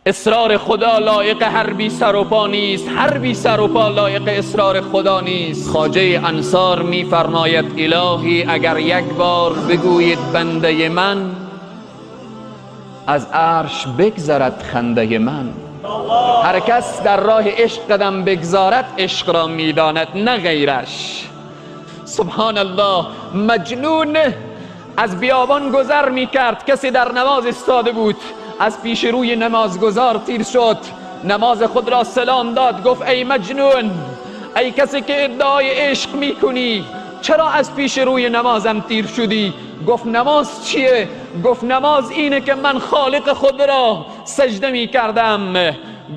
اصرار خدا لایق هر بی سر و پا نیست، هر بی سر و پا لایق اصرار خدا نیست. خواجه انصار می فرماید الهی اگر یک بار بگویید بنده من، از عرش بگذرد خنده من. هر کس در راه عشق قدم بگذارد عشق را میداند نه غیرش. سبحان الله. مجنون از بیابان گذر میکرد، کسی در نماز استاده بود، از پیش روی نمازگزار تیر شد، نماز خود را سلام داد، گفت ای مجنون، ای کسی که ادعای عشق میکنی، چرا از پیش روی نمازم تیر شدی؟ گفت نماز چیه؟ گفت نماز اینه که من خالق خود را سجده می کردم.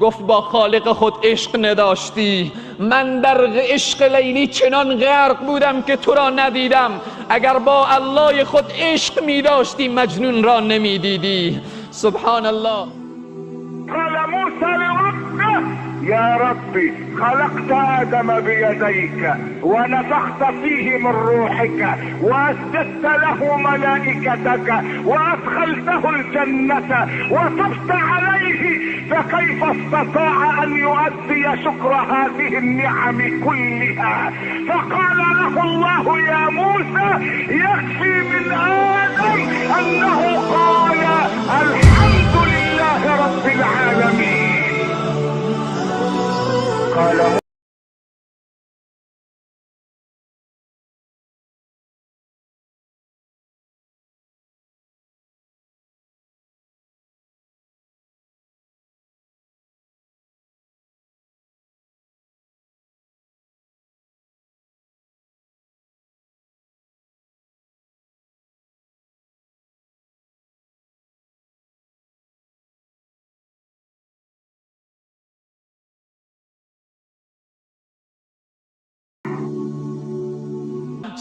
گفت با خالق خود عشق نداشتی. من در عشق لیلی چنان غرق بودم که تو را ندیدم. اگر با الله خود عشق می داشتی مجنون را نمی دیدی. سبحان الله. قال موسى لربه يا ربي خلقت آدم بيديك ونفخت فيه من روحك وأسجدت له ملائكتك وأدخلته الجنة وتبت عليه فكيف استطاع أن يؤدي شكر هذه النعم كلها؟ فقال له الله يا موسى يكفي من آدم أنه قال الحمد لله رب العالمين. قال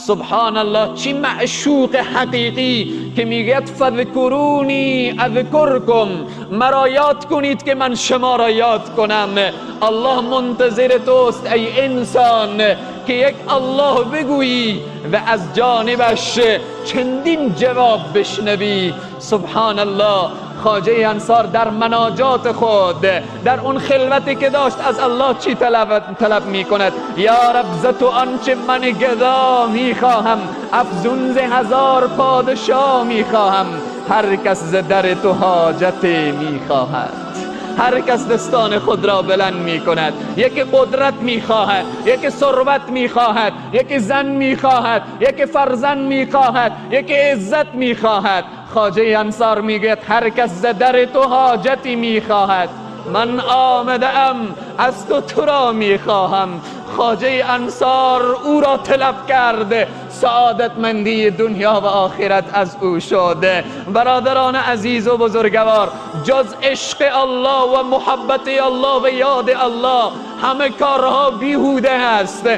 سبحان الله. چی معشوق حقیقی که میگه فذکرونی اذکرکم، مرا یاد کنید که من شما را یاد کنم. الله منتظر توست ای انسان که یک الله بگویی و از جانبش چندین جواب بشنوی. سبحان الله. خواجه انصار در مناجات خود، در اون خلوتی که داشت، از الله چی طلب می کند؟ یا رب ز تو آنچه من گدا می خواهم، افزون ز هزار پادشاه می خواهم. هر کس ز در تو حاجت می خواهد، هر کس دستان خود را بلند می کند. یکی قدرت می خواهد، یکی ثروت می خواهد، یکی زن می خواهد، یکی فرزند می خواهد، یکی عزت می خواهد. خواجه انصار میگه هر کس ز در تو حاجتی می خواهد، من آمده ام از تو را می خواهم. خواجه انصار او را طلب کرد، سعادتمندی دنیا و آخرت از او شد. برادران عزیز و بزرگوار، جز عشق الله و محبت الله و یاد الله همه کارها بیهوده است.